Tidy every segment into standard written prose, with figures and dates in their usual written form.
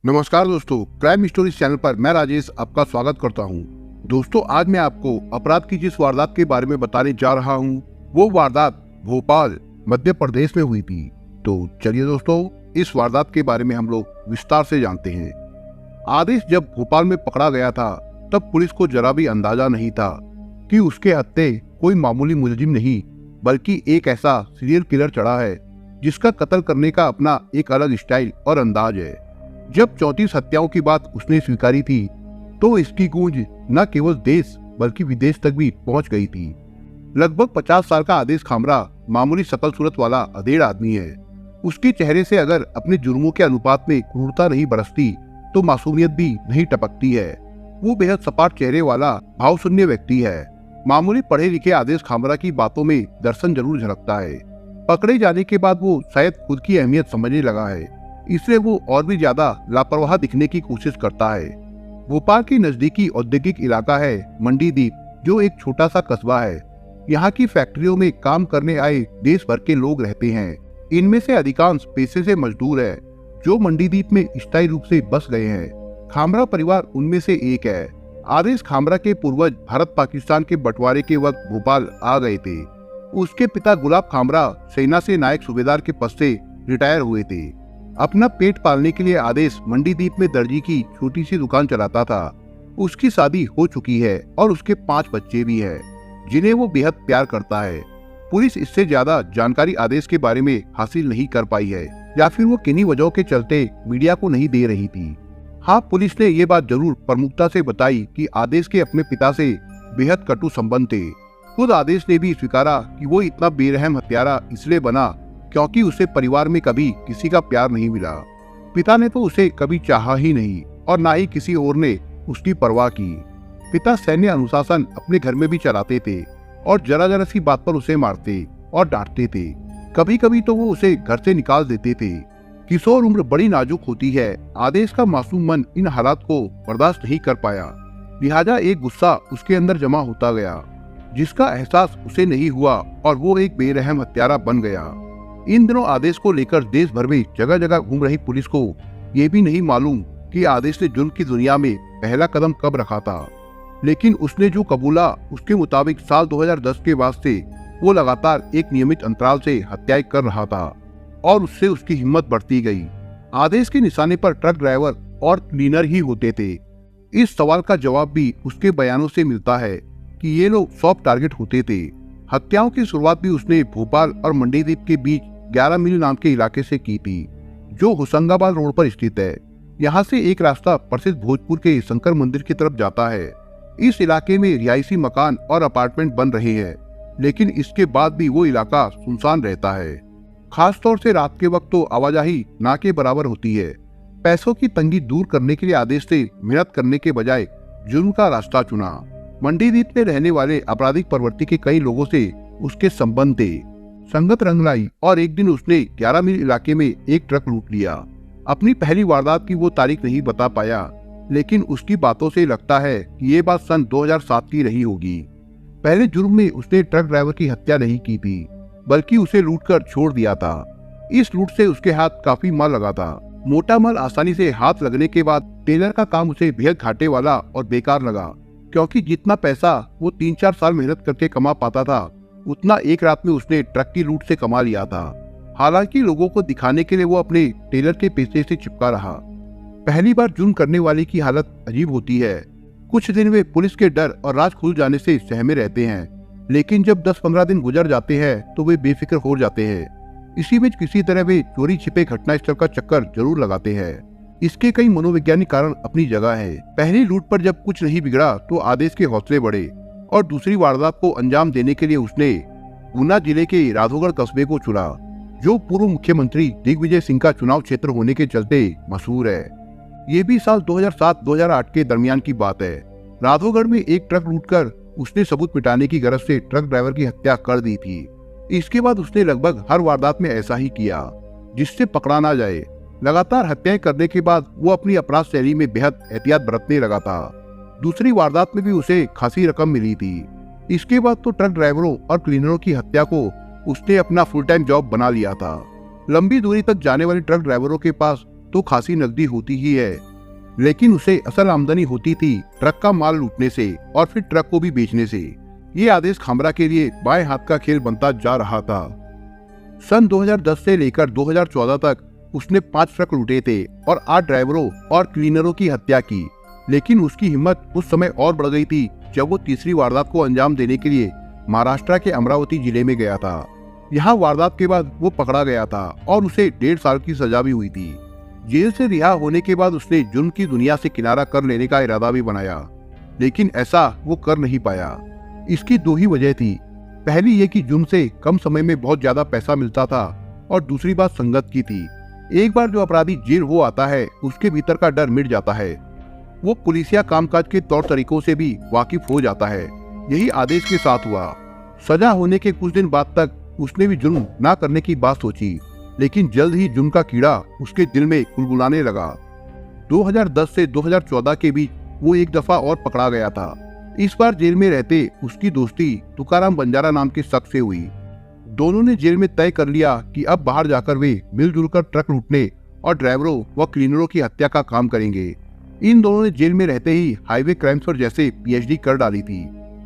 नमस्कार दोस्तों, crime stories channel पर मैं राजेश आपका स्वागत करता हूं। दोस्तों, आज मैं आपको अपराध की जिस वारदात के बारे में बताने जा रहा हूं, वो वारदात भोपाल मध्य प्रदेश में हुई थी। तो चलिए दोस्तों, इस वारदात के बारे में हम लोग विस्तार से जानते हैं। आदेश जब भोपाल में पकड़ा गया था, तब पुलिस को जरा भी अंदाजा नहीं था कि उसके हत्थे कोई मामूली मुलजिम नहीं, बल्कि एक ऐसा सीरियल किलर चढ़ा है जिसका कत्ल करने का अपना एक अलग स्टाइल और अंदाज है। जब 34 हत्याओं की बात उसने स्वीकारी थी, तो इसकी गूंज न केवल देश बल्कि विदेश तक भी पहुंच गई थी। लगभग 50 साल का आदेश खामरा मामूली शकल सूरत वाला अधेड़ आदमी है। उसके चेहरे से अगर अपने जुर्मों के अनुपात में क्रूरता नहीं बरसती, तो मासूमियत भी नहीं टपकती है। वो बेहद सपाट चेहरे वाला भावशून्य व्यक्ति है। मामूली पढ़े लिखे आदेश खामरा की बातों में दर्शन जरूर झलकता है। पकड़े जाने के बाद वो शायद खुद की अहमियत समझने लगा है, इसलिए वो और भी ज्यादा लापरवाह दिखने की कोशिश करता है। भोपाल की नजदीकी औद्योगिक इलाका है मंडीदीप, जो एक छोटा सा कस्बा है। यहाँ की फैक्ट्रियों में काम करने आए देश भर के लोग रहते हैं। इनमें से अधिकांश पेशे से मजदूर है, जो मंडीदीप में स्थायी रूप से बस गए हैं। खामरा परिवार उनमें से एक है। आदेश खामरा के पूर्वज भारत पाकिस्तान के बंटवारे के वक्त भोपाल आ गए थे। उसके पिता गुलाब खामरा सेना से नायक सूबेदार के पद से रिटायर हुए थे। अपना पेट पालने के लिए आदेश मंडीदीप में दर्जी की छोटी सी दुकान चलाता था। उसकी शादी हो चुकी है और उसके 5 बच्चे भी हैं, जिन्हें वो बेहद प्यार करता है। पुलिस इससे ज्यादा जानकारी आदेश के बारे में हासिल नहीं कर पाई है, या फिर वो किन्हीं वजहों के चलते मीडिया को नहीं दे रही थी। हाँ, पुलिस ने ये बात जरूर प्रमुखता से बताई कि आदेश के अपने पिता से बेहद कटु संबंध थे। खुद आदेश ने भी स्वीकारा कि वो इतना बेरहम हत्यारा इसलिए बना क्योंकि उसे परिवार में कभी किसी का प्यार नहीं मिला। पिता ने तो उसे कभी चाहा ही नहीं, और ना ही किसी और ने उसकी परवाह की। पिता सैन्य अनुशासन अपने घर में भी चलाते थे और जरा जरा सी बात पर उसे मारते और डांटते थे। कभी कभी तो वो उसे घर से निकाल देते थे। किशोर उम्र बड़ी नाजुक होती है। आदेश का मासूम मन इन हालात को बर्दाश्त नहीं कर पाया, लिहाजा एक गुस्सा उसके अंदर जमा होता गया, जिसका एहसास उसे नहीं हुआ, और वो एक बेरहम हत्यारा बन गया। इन दिनों आदेश को लेकर देश भर में जगह जगह घूम रही पुलिस को ये भी नहीं मालूम कि आदेश ने जुर्म की दुनिया में पहला कदम कब रखा था। लेकिन उसने जो कबूला, उसके मुताबिक साल 2010 के बाद से वो लगातार एक नियमित अंतराल से हत्याएं कर रहा था, और उससे उसकी हिम्मत बढ़ती गई। आदेश के निशाने पर ट्रक ड्राइवर और क्लीनर ही होते थे। इस सवाल का जवाब भी उसके बयानों से मिलता है कि ये लोग सॉफ्ट टारगेट होते थे। हत्याओं की शुरुआत भी उसने भोपाल और मंडीदीप के बीच 11 मील नाम के इलाके से की थी, जो होशंगाबाद रोड पर स्थित है। यहाँ से एक रास्ता प्रसिद्ध भोजपुर के शंकर मंदिर की तरफ जाता है। इस इलाके में रिहायशी मकान और अपार्टमेंट बन रहे हैं, लेकिन इसके बाद भी वो इलाका सुनसान रहता है। खास तौर से रात के वक्त तो आवाजाही ना के बराबर होती है। पैसों की तंगी दूर करने के लिए आदेश से मेहनत करने के बजाय जुर्म का रास्ता चुना। मंडीदीप में रहने वाले आपराधिक प्रवृत्ति के कई लोगों से उसके संबंध थे। संगत रंग लाई, और एक दिन उसने 11 मील इलाके में एक ट्रक लूट लिया। अपनी पहली वारदात की वो तारीख नहीं बता पाया, लेकिन उसकी बातों से लगता है कि ये बात सन 2007 की रही होगी। पहले जुर्म में उसने ट्रक ड्राइवर की हत्या नहीं की थी, बल्कि उसे लूटकर छोड़ दिया था। इस लूट से उसके हाथ काफी माल लगा था। मोटा माल आसानी से हाथ लगने के बाद टेलर का काम उसे बेहद घाटे वाला और बेकार लगा, क्योंकि जितना पैसा वो 3-4 साल मेहनत करके कमा पाता था, उतना एक रात में उसने ट्रक की लूट से कमा लिया था। हालांकि लोगों को दिखाने के लिए वो अपने टेलर के पेशे से चिपका रहा। पहली बार जुर्म करने वाले की हालत अजीब होती है। कुछ दिन वे पुलिस के डर और राज खुल जाने से सहमे रहते हैं, लेकिन जब 10-15 दिन गुजर जाते हैं तो वे बेफिक्र हो जाते हैं। इसी बीच किसी तरह वे चोरी छिपे घटनास्थल का चक्कर जरूर लगाते हैं। इसके कई मनोवैज्ञानिक कारण अपनी जगह है। पहली लूट पर जब कुछ नहीं बिगड़ा, तो आदेश के हौसले बढ़े, और दूसरी वारदात को अंजाम देने के लिए उसने ऊना जिले के राधोगढ़ कस्बे को चुना, जो पूर्व मुख्यमंत्री दिग्विजय सिंह का चुनाव क्षेत्र होने के चलते मशहूर है। ये भी साल 2007-2008 के दरमियान की बात है। राधोगढ़ में एक ट्रक लूटकर उसने सबूत मिटाने की गरज से ट्रक ड्राइवर की हत्या कर दी थी। इसके बाद उसने लगभग हर वारदात में ऐसा ही किया, जिससे पकड़ा ना जाए। लगातार हत्याएं करने के बाद वो अपनी अपराध शैली में बेहद एहतियात बरतने लगा था। दूसरी वारदात में भी उसे खासी रकम मिली थी। इसके बाद तो ट्रक ड्राइवरों और क्लीनरों की हत्या को उसने अपना फुल टाइम जॉब बना लिया था। लंबी दूरी तक जाने वाले ट्रक ड्राइवरों के पास तो खासी नकदी होती ही है, लेकिन उसे असल आमदनी होती थी ट्रक का माल लूटने से और फिर ट्रक को भी बेचने से। ये आदेश खामरा के लिए बाएं हाथ का खेल बनता जा रहा था। सन 2010 से लेकर 2014 तक उसने 5 ट्रक लूटे थे और 8 ड्राइवरों और क्लीनरों की हत्या की। लेकिन उसकी हिम्मत उस समय और बढ़ गई थी जब वो तीसरी वारदात को अंजाम देने के लिए महाराष्ट्र के अमरावती जिले में गया था। यहाँ वारदात के बाद वो पकड़ा गया था और उसे 1.5 साल की सजा भी हुई थी। जेल से रिहा होने के बाद उसने जुर्म की दुनिया से किनारा कर लेने का इरादा भी बनाया, लेकिन ऐसा वो कर नहीं पाया। इसकी 2 ही वजह थी। पहली ये कि जुर्म से कम समय में बहुत ज्यादा पैसा मिलता था और दूसरी बात संगत की थी। एक बार जो अपराधी जेल हो आता है उसके भीतर का डर मिट जाता है। वो पुलिसिया कामकाज के तौर तरीकों से भी वाकिफ हो जाता है। यही आदेश के साथ हुआ। सजा होने के कुछ दिन बाद तक उसने भी जुर्म ना करने की बात सोची, लेकिन जल्द ही जुर्म का कीड़ा उसके दिल में कुलबुलाने लगा। 2010 से 2014 के बीच वो एक दफा और पकड़ा गया था। इस बार जेल में रहते उसकी दोस्ती तुकाराम बंजारा नाम के शख्स से हुई। दोनों ने जेल में तय कर लिया कि अब बाहर जाकर वे मिलजुल कर ट्रक लूटने और ड्राइवरों व क्लीनरों की हत्या का काम करेंगे। इन दोनों ने जेल में रहते ही हाईवे क्राइम्स पर जैसे पीएचडी कर डाली थी।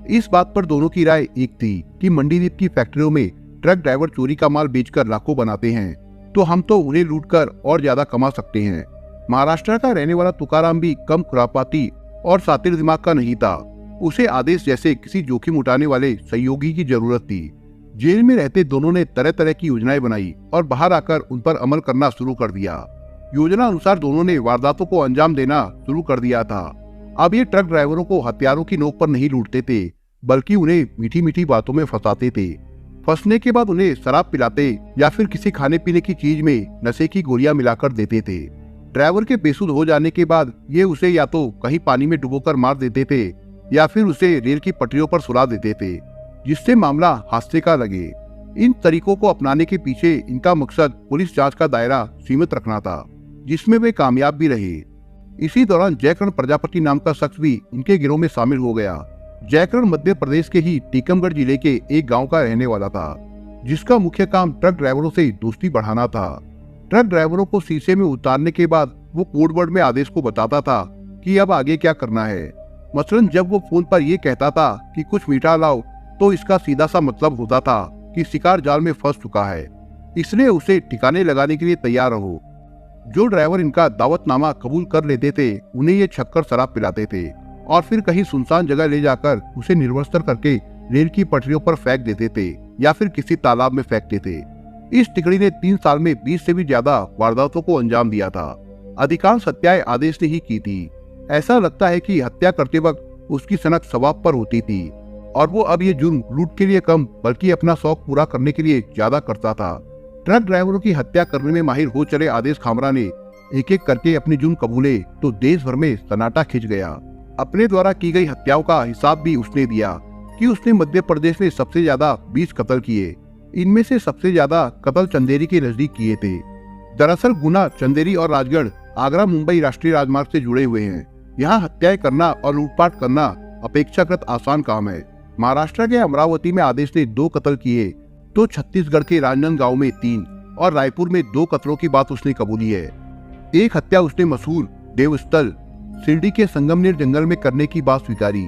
इस बात पर दोनों की राय एक थी कि मंडीदीप की फैक्ट्रियों में ट्रक ड्राइवर चोरी का माल बेचकर लाखों बनाते हैं, तो हम तो उन्हें लूटकर और ज्यादा कमा सकते हैं। महाराष्ट्र का रहने वाला तुकाराम भी कम खुरापाती और सातिर दिमाग का नहीं था। उसे आदेश जैसे किसी जोखिम उठाने वाले सहयोगी की जरूरत थी। जेल में रहते दोनों ने तरह तरह की योजनाएं बनाई और बाहर आकर उन पर अमल करना शुरू कर दिया। योजना अनुसार दोनों ने वारदातों को अंजाम देना शुरू कर दिया था। अब ये ट्रक ड्राइवरों को हथियारों की नोक पर नहीं लूटते थे, बल्कि उन्हें मीठी मीठी बातों में फंसाते थे। फंसने के बाद उन्हें शराब पिलाते या फिर किसी खाने पीने की चीज में नशे की गोलियां मिलाकर देते थे। ड्राइवर के बेसुध हो जाने के बाद ये उसे या तो कहीं पानी में डुबोकर मार देते थे या फिर उसे रेल की पटरियों पर सुला देते थे, जिससे मामला हादसे का लगे। इन तरीकों को अपनाने के पीछे इनका मकसद पुलिस जांच का दायरा सीमित रखना था, जिसमें वे कामयाब भी रहे। इसी दौरान जयकरण प्रजापति नाम का शख्स भी इनके गिरोह में शामिल हो गया। जयकरण मध्य प्रदेश के ही टीकमगढ़ जिले के एक गांव का रहने वाला था, जिसका मुख्य काम ट्रक ड्राइवरों से दोस्ती बढ़ाना था। ट्रक ड्राइवरों को शीशे में उतारने के बाद वो कोडवर्ड में आदेश को बताता था कि अब आगे क्या करना है। मसलन जब वो फोन पर ये कहता था कि कुछ मीठा लाओ, तो इसका सीधा सा मतलब होता था कि शिकार जाल में फंस चुका है, इसलिए उसे ठिकाने लगाने के लिए तैयार रहो। जो ड्राइवर इनका दावतनामा कबूल कर लेते थे उन्हें ये छक्कर शराब पिलाते थे और फिर कहीं सुनसान जगह ले जाकर उसे निर्वस्त्र करके रेल की पटरियों पर फेंक देते थे या फिर किसी तालाब में फेंकते थे। इस टिकड़ी ने 3 साल में 20 से भी ज्यादा वारदातों को अंजाम दिया था। अधिकांश हत्याएं आदेश ने ही की थी। ऐसा लगता है कि हत्या करते वक्त उसकी सनक सवाब पर होती थी और वो अब ये जुर्म लूट के लिए कम बल्कि अपना शौक पूरा करने के लिए ज्यादा करता था। ट्रक ड्राइवरों की हत्या करने में माहिर हो चले आदेश खामरा ने एक एक करके अपनी जुर्म कबूले तो देश भर में सन्नाटा खिंच गया। अपने द्वारा की गई हत्याओं का हिसाब भी उसने दिया कि उसने मध्य प्रदेश में सबसे ज्यादा 20 कत्ल किए। इनमें से सबसे ज्यादा कत्ल चंदेरी के नजदीक किए थे। दरअसल गुना, चंदेरी और राजगढ़ आगरा मुंबई राष्ट्रीय राजमार्ग से जुड़े हुए हैं। यहाँ हत्याएं करना और लूटपाट करना अपेक्षाकृत आसान काम है। महाराष्ट्र के अमरावती में आदेश ने 2 कत्ल किए, तो छत्तीसगढ़ के राजनांदगांव में 3 और रायपुर में 2 कत्लों की बात उसने कबूली है। एक हत्या उसने मसूर, देवस्थल, शिरडी के संगमनेर जंगल में करने की बात स्वीकारी।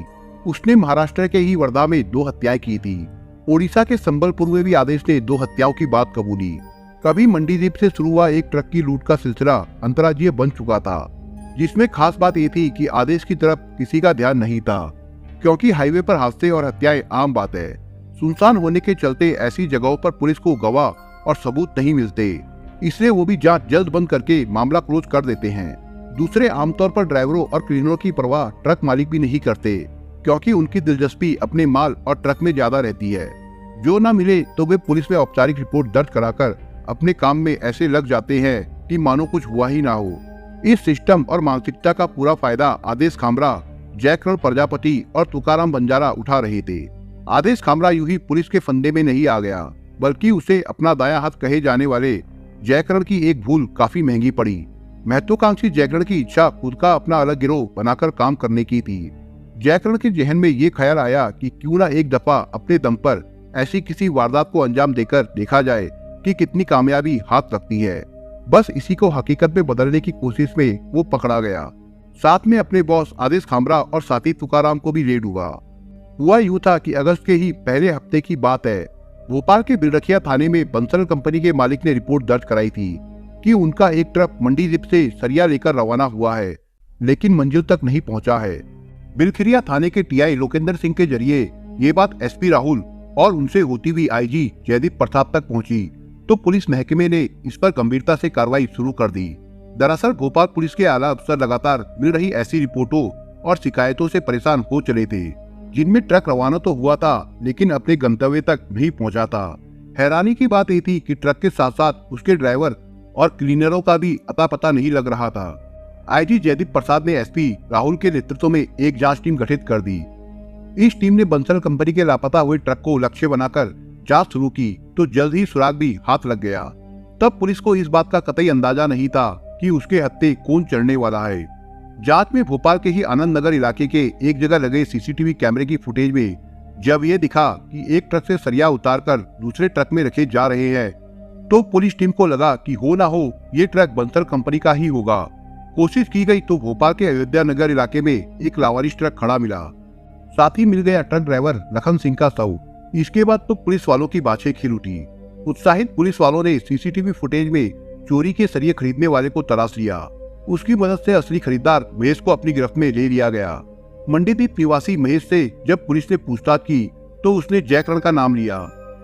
उसने महाराष्ट्र के ही वर्धा में 2 हत्याएं की थी। ओडिशा के संबलपुर में भी आदेश ने 2 हत्याओं की बात कबूली। कभी मंडीदीप से शुरू हुआ एक ट्रक की लूट का सिलसिला अंतर्राज्यीय बन चुका था, जिसमें खास बात ये थी कि आदेश की तरफ किसी का ध्यान नहीं था, क्योंकि हाईवे पर हादसे और हत्याएं आम बात है। सुनसान होने के चलते ऐसी जगहों पर पुलिस को गवाह और सबूत नहीं मिलते, इसलिए वो भी जांच जल्द बंद करके मामला क्लोज कर देते हैं। दूसरे आमतौर पर ड्राइवरों और क्लीनरों की परवाह ट्रक मालिक भी नहीं करते, क्योंकि उनकी दिलचस्पी अपने माल और ट्रक में ज्यादा रहती है। जो ना मिले तो वे पुलिस में औपचारिक रिपोर्ट दर्ज कराकर अपने काम में ऐसे लग जाते हैं कि मानो कुछ हुआ ही ना हो। इस सिस्टम और मानसिकता का पूरा फायदा आदेश खामरा, जयकरण प्रजापति और तुकाराम बंजारा उठा रहे थे। आदेश खामरा यूं ही पुलिस के फंदे में नहीं आ गया, बल्कि उसे अपना दायां हाथ कहे जाने वाले जयकरण की एक भूल काफी महंगी पड़ी। महत्वाकांक्षी जयकरण की इच्छा खुद का अपना अलग गिरोह बनाकर काम करने की थी। जयकरण के जहन में ये ख्याल आया कि क्यों ना एक दफा अपने दम पर ऐसी किसी वारदात को अंजाम देकर देखा जाए कि कितनी कामयाबी हाथ रखती है। बस इसी को हकीकत में बदलने की कोशिश में वो पकड़ा गया। साथ में अपने बॉस आदेश खामरा और साथी तुकाराम को भी रेड हुआ यूं था कि अगस्त के ही पहले हफ्ते की बात है। भोपाल के बिलरखिया थाने में बंसल कंपनी के मालिक ने रिपोर्ट दर्ज कराई थी कि उनका एक ट्रक मंडी जिप से सरिया लेकर रवाना हुआ है, लेकिन मंजिल तक नहीं पहुंचा है। बिलखिरिया थाने के टीआई लोकेंद्र सिंह के जरिए ये बात एसपी राहुल और उनसे होती हुई आईजी जयदीप प्रसाद तक पहुंची तो पुलिस महकमे ने इस पर गंभीरता से कार्रवाई शुरू कर दी। दरअसल भोपाल पुलिस के आला अफसर लगातार मिल रही ऐसी रिपोर्टों और शिकायतों से परेशान हो चले थे, जिनमें ट्रक रवाना तो हुआ था लेकिन अपने गंतव्य तक नहीं पहुंचा था। हैरानी की बात यह थी कि ट्रक के साथ साथ उसके ड्राइवर और क्लीनरों का भी अता पता नहीं लग रहा था। आईजी जयदीप प्रसाद ने एसपी राहुल के नेतृत्व में एक जांच टीम गठित कर दी। इस टीम ने बंसल कंपनी के लापता हुए ट्रक को लक्ष्य बनाकर जांच शुरू की तो जल्द ही सुराग भी हाथ लग गया। तब पुलिस को इस बात का कतई अंदाजा नहीं था कि उसके हत्थे कौन चढ़ने वाला है। जांच में भोपाल के ही आनंद नगर इलाके के एक जगह लगे सीसीटीवी कैमरे की फुटेज में जब ये दिखा कि एक ट्रक से सरिया उतारकर दूसरे ट्रक में रखे जा रहे हैं तो पुलिस टीम को लगा कि हो ना हो ये ट्रक बंसल कंपनी का ही होगा। कोशिश की गई तो भोपाल के अयोध्या नगर इलाके में एक लावारिस ट्रक खड़ा मिला। साथ ही मिल गया ट्रक ड्राइवर लखन सिंह का शव। इसके बाद तो पुलिस वालों की बाछें खिल उठी। उत्साहित पुलिस वालों ने सीसीटीवी फुटेज में चोरी के सरिये खरीदने वाले को तलाश लिया। उसकी मदद से असली खरीदार महेश को अपनी गिरफ्त में ले लिया गया। मंडीदीप निवासी महेश से जब पुलिस ने पूछताछ की तो उसने जयकरण का नाम लिया।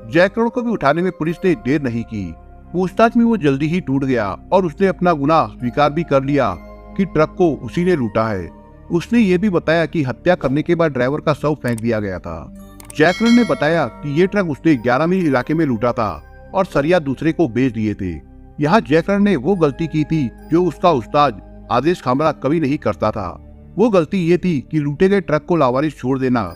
जयकरण को भी उठाने में पुलिस ने देर नहीं की। पूछताछ में वो जल्दी ही टूट गया और उसने अपना गुनाह स्वीकार भी कर लिया कि ट्रक को उसी ने लूटा है। उसने ये भी बताया कि हत्या करने के बाद ड्राइवर का शव फेंक दिया गया था। जयकरण ने बताया कि ये ट्रक उसने 11 मील इलाके में लूटा था और सरिया दूसरे को बेच दिए थे। यहाँ जयकरण ने वो गलती की थी जो उसका उस्ताद आदेश खामरा कभी नहीं करता था। वो गलती ये थी कि लूटे गए ट्रक को लावारिस छोड़ देना।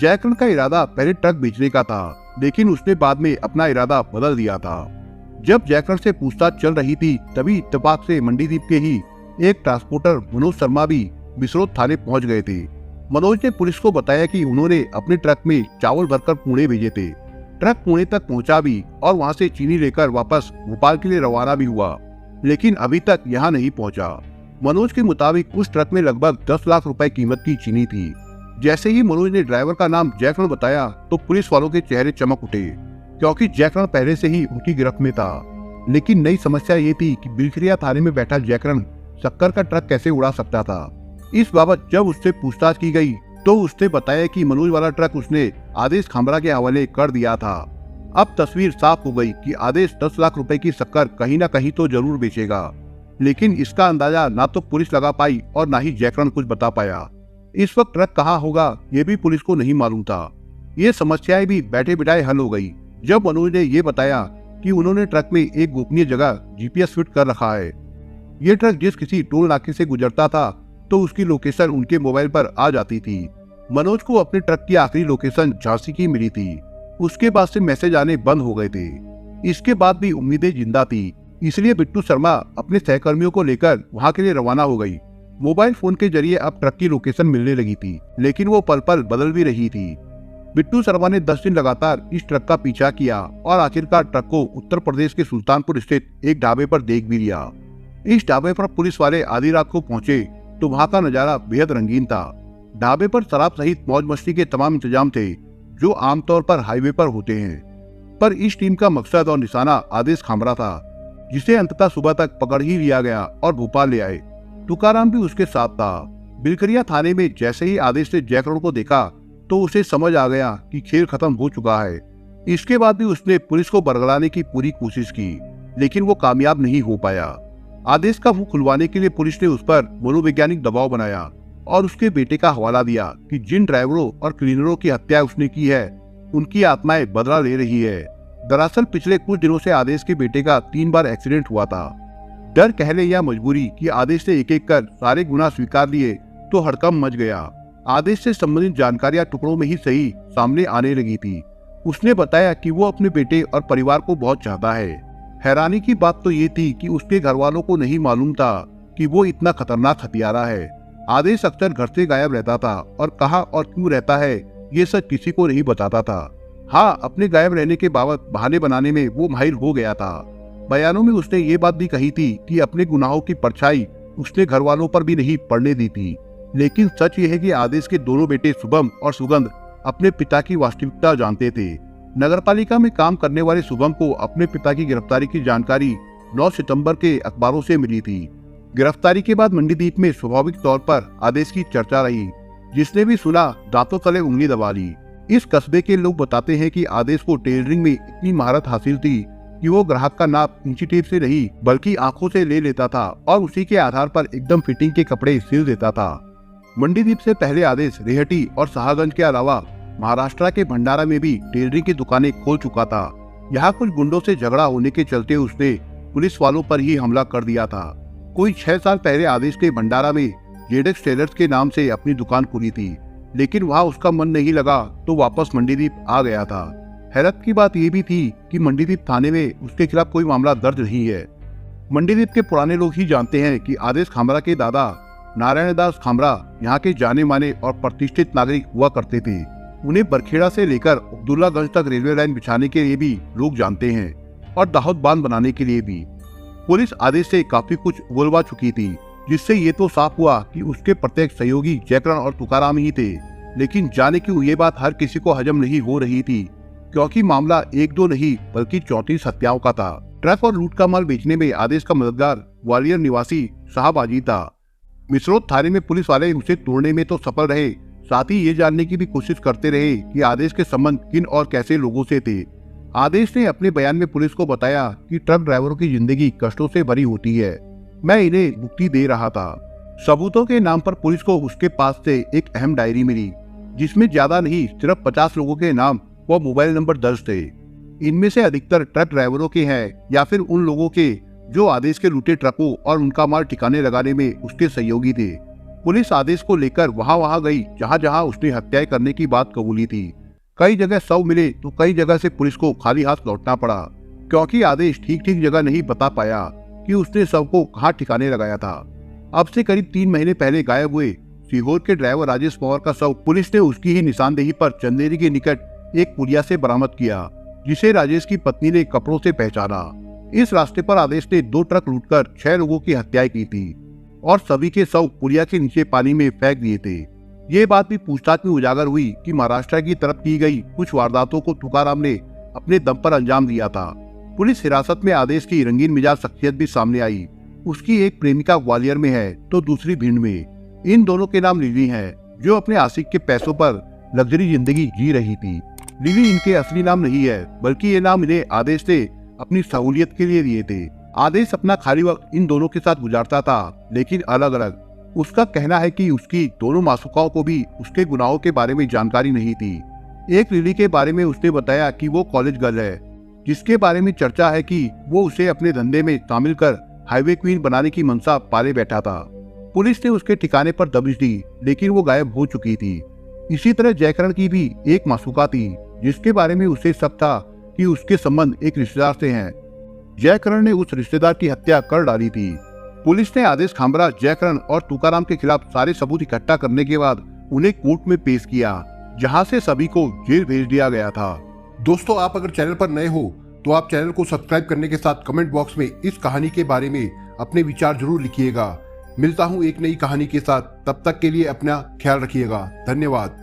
जयकरण का इरादा पहले ट्रक बेचने का था, लेकिन उसने बाद में अपना इरादा बदल दिया था। जब जयकरण से पूछताछ चल रही थी तभी इत्तेफाक से मंडीदीप के ही एक ट्रांसपोर्टर मनोज शर्मा भी बिसरोद थाने पहुंच गए थे। मनोज ने पुलिस को बताया कि उन्होंने अपने ट्रक में चावल भरकर पुणे भेजे थे। ट्रक पुणे तक पहुंचा भी और वहां से चीनी लेकर वापस भोपाल के लिए रवाना भी हुआ, लेकिन अभी तक यहां नहीं पहुंचा। मनोज के मुताबिक उस ट्रक में लगभग 10 लाख रुपए कीमत की चीनी थी। जैसे ही मनोज ने ड्राइवर का नाम जयकरण बताया तो पुलिस वालों के चेहरे चमक उठे, क्योंकि जयकरण पहले से ही उनकी गिरफ्त में था। लेकिन नई समस्या ये थी कि बिलखिरिया थाने में बैठा जयकरण शक्कर का ट्रक कैसे उड़ा सकता था। इस बाबत जब उससे पूछताछ की गई तो उसने बताया कि मनोज वाला ट्रक उसने आदेश खामरा के हवाले कर दिया था। अब तस्वीर साफ हो गई कि आदेश 10 लाख रुपए की शक्कर कहीं ना कहीं तो जरूर बेचेगा, लेकिन इसका अंदाजा ना तो पुलिस लगा पाई और ना ही जयकरण कुछ बता पाया। इस वक्त ट्रक कहाँ होगा ये भी पुलिस को नहीं मालूम था। ये समस्याएं भी बैठे बिठाए हल हो गई जब मनोज ने ये बताया कि उन्होंने ट्रक में एक गोपनीय जगह जीपीएस फिट कर रखा है। ये ट्रक जिस किसी टोल नाके से गुजरता था तो उसकी लोकेशन उनके मोबाइल पर आ जाती थी। मनोज को अपने ट्रक की आखिरी लोकेशन झांसी की मिली थी। उसके बाद से मैसेज आने बंद हो गए थे। इसके बाद भी उम्मीदें जिंदा थी, इसलिए बिट्टू शर्मा अपने सहकर्मियों को लेकर वहां के लिए रवाना हो गई। मोबाइल फोन के जरिए अब ट्रक की लोकेशन मिलने लगी थी, लेकिन वो पल पल बदल भी रही थी। बिट्टू शर्मा ने 10 दिन लगातार इस ट्रक का पीछा किया और आखिरकार ट्रक को उत्तर प्रदेश के सुल्तानपुर स्थित एक ढाबे पर देख भी लिया। इस ढाबे पर पुलिस वाले आधी रात को पहुंचे तो वहां का नजारा बेहद रंगीन था। ढाबे पर शराब सहित मौज मस्ती के तमाम इंतजाम थे जो आमतौर पर हाईवे पर होते हैं। पर इस टीम का मकसद और निशाना आदेश खामरा था, जिसे अंततः सुबह तक पकड़ ही लिया गया और भोपाल ले आए। तुकाराम भी उसके साथ था। बिलखिरिया थाने में जैसे ही आदेश ने जयकरण को देखा तो उसे समझ आ गया कि खेल खत्म हो चुका है। इसके बाद भी उसने पुलिस को बरगलाने की पूरी कोशिश की, लेकिन वो कामयाब नहीं हो पाया। आदेश का मुंह खुलवाने के लिए पुलिस ने उस पर मनोवैज्ञानिक दबाव बनाया और उसके बेटे का हवाला दिया कि जिन ड्राइवरों और क्लीनरों की हत्या उसने की है उनकी आत्माएं बदला ले रही है। दरअसल पिछले कुछ दिनों से आदेश के बेटे का 3 बार एक्सीडेंट हुआ था। डर कहले या मजबूरी कि आदेश ने एक एक कर सारे गुनाह स्वीकार लिए तो हड़कंप मच गया। आदेश से संबंधित जानकारियां टुकड़ों में ही सही सामने आने लगी थी। उसने बताया कि वो अपने बेटे और परिवार को बहुत चाहता है। हैरानी की बात तो ये थी कि उसके घर वालों को नहीं मालूम था कि वो इतना खतरनाक हत्यारा है। आदेश अक्सर घर से गायब रहता था और कहाँ और क्यों रहता है ये सब किसी को नहीं बताता था। हाँ, अपने गायब रहने के बाबत बहाने बनाने में वो माहिर हो गया था। बयानों में उसने ये बात भी कही थी कि अपने गुनाहों की परछाई उसने घर वालों पर भी नहीं पड़ने दी थी। लेकिन सच ये है कि आदेश के दोनों बेटे शुभम और सुगंध अपने पिता की वास्तविकता जानते थे। नगरपालिका में काम करने वाले शुभम को अपने पिता की गिरफ्तारी की जानकारी 9 सितंबर के अखबारों से मिली थी। गिरफ्तारी के बाद मंडीदीप में स्वाभाविक तौर पर आदेश की चर्चा रही। जिसने भी सुना दांतों तले उंगली दबा ली। इस कस्बे के लोग बताते हैं कि आदेश को टेलरिंग में इतनी महारत हासिल थी कि वो ग्राहक का नाप इंची टेप से नहीं बल्कि आंखों से ले लेता था और उसी के आधार पर एकदम फिटिंग के कपड़े सिल देता था। मंडीदीप से पहले आदेश रेहटी और शाहगंज के अलावा महाराष्ट्र के भंडारा में भी टेलरिंग की दुकानें खोल चुका था। यहाँ कुछ गुंडों से झगड़ा होने के चलते उसने पुलिस वालों पर ही हमला कर दिया था। कोई 6 साल पहले आदेश ने भंडारा में जेडेक्स टेलर्स के नाम से अपनी दुकान खोली थी, लेकिन वहाँ उसका मन नहीं लगा तो वापस मंडीदीप आ गया था। हैरत की बात यह भी थी कि मंडीदीप थाने में उसके खिलाफ कोई मामला दर्ज नहीं है। मंडीदीप के पुराने लोग ही जानते हैं कि आदेश खामरा के दादा नारायण दास खामरा यहाँ के जाने माने और प्रतिष्ठित नागरिक हुआ करते थे। उन्हें बरखेड़ा से लेकर अब्दुल्लागंज तक रेलवे लाइन बिछाने के लिए भी लोग जानते हैं और दाहोद बांध बनाने के लिए भी। पुलिस आदेश से काफी कुछ उगलवा चुकी थी, जिससे ये तो साफ हुआ कि उसके प्रत्येक सहयोगी जयकरण और तुकाराम ही थे। लेकिन जाने क्यों ये बात हर किसी को हजम नहीं हो रही थी, क्योंकि मामला 1-2 नहीं बल्कि 34 हत्याओं का था। ट्रक और लूट का माल बेचने में आदेश का मददगार ग्वालियर निवासी शाहबाजी था। मिसरोद थाने में पुलिस वाले उसे तोड़ने में तो सफल रहे, साथ ही ये जानने की भी कोशिश करते रहे कि आदेश के संबंध किन और कैसे लोगों से थे। आदेश ने अपने बयान में पुलिस को बताया कि ट्रक ड्राइवरों की जिंदगी कष्टों से भरी होती है, मैं इन्हें मुक्ति दे रहा था। सबूतों के नाम पर पुलिस को उसके पास से एक अहम डायरी मिली, जिसमें ज्यादा नहीं सिर्फ 50 लोगों के नाम व मोबाइल नंबर दर्ज थे। इनमें से अधिकतर ट्रक ड्राइवरों के हैं या फिर उन लोगों के जो आदेश के लूटे ट्रकों और उनका माल ठिकाने लगाने में उसके सहयोगी थे। पुलिस आदेश को लेकर वहां गई जहां जहां उसने हत्याएं करने की बात कबूली थी। कई जगह शव मिले तो कई जगह से पुलिस को खाली हाथ लौटना पड़ा, क्योंकि आदेश ठीक जगह नहीं बता पाया कि उसने शव को कहां ठिकाने लगाया था। अब से करीब 3 महीने पहले गायब हुए सीहोर के ड्राइवर राजेश पवार का शव पुलिस ने उसकी ही निशानदेही पर चंदेरी के निकट एक पुलिया से बरामद किया, जिसे राजेश की पत्नी ने कपड़ों से पहचाना। इस रास्ते पर आदेश ने 2 ट्रक लूटकर 6 लोगों की हत्याएं की थी और सभी के शव पुलिया के नीचे पानी में फेंक दिए थे। ये बात भी पूछताछ में उजागर हुई कि महाराष्ट्र की तरफ की गई कुछ वारदातों को तुकाराम ने अपने दम पर अंजाम दिया था। पुलिस हिरासत में आदेश की रंगीन मिजाज शख्सियत भी सामने आई। उसकी एक प्रेमिका ग्वालियर में है तो दूसरी भिंड में। इन दोनों के नाम लिली हैं, जो अपने आशिक के पैसों पर लग्जरी जिंदगी जी रही थी। लिली इनके असली नाम नहीं है, बल्कि ये नाम इन्हें आदेश ने अपनी सहूलियत के लिए दिए थे। आदेश अपना खाली वक्त इन दोनों के साथ गुजारता था, लेकिन अलग अलग। उसका कहना है कि उसकी दोनों मासूकाओं को भी उसके गुनाहों के बारे में जानकारी नहीं थी। एक लिली के बारे में उसने बताया कि वो कॉलेज गर्ल है, जिसके बारे में चर्चा है कि वो उसे अपने धंधे में शामिल कर हाईवे क्वीन बनाने की मंशा पाले बैठा था। पुलिस ने उसके ठिकाने पर दबिश दी, लेकिन वो गायब हो चुकी थी। इसी तरह जयकरण की भी एक मासूका थी, जिसके बारे में उसे शक था कि उसके संबंध एक रिश्तेदार से हैं। जयकरण ने उस रिश्तेदार की हत्या कर डाली थी। पुलिस ने आदेश खामरा, जयकरण और तुकाराम के खिलाफ सारे सबूत इकट्ठा करने के बाद उन्हें कोर्ट में पेश किया, जहां से सभी को जेल भेज दिया गया था। दोस्तों, आप अगर चैनल पर नए हो तो आप चैनल को सब्सक्राइब करने के साथ कमेंट बॉक्स में इस कहानी के बारे में अपने विचार जरूर लिखिएगा। मिलता हूँ एक नई कहानी के साथ, तब तक के लिए अपना ख्याल रखिएगा। धन्यवाद।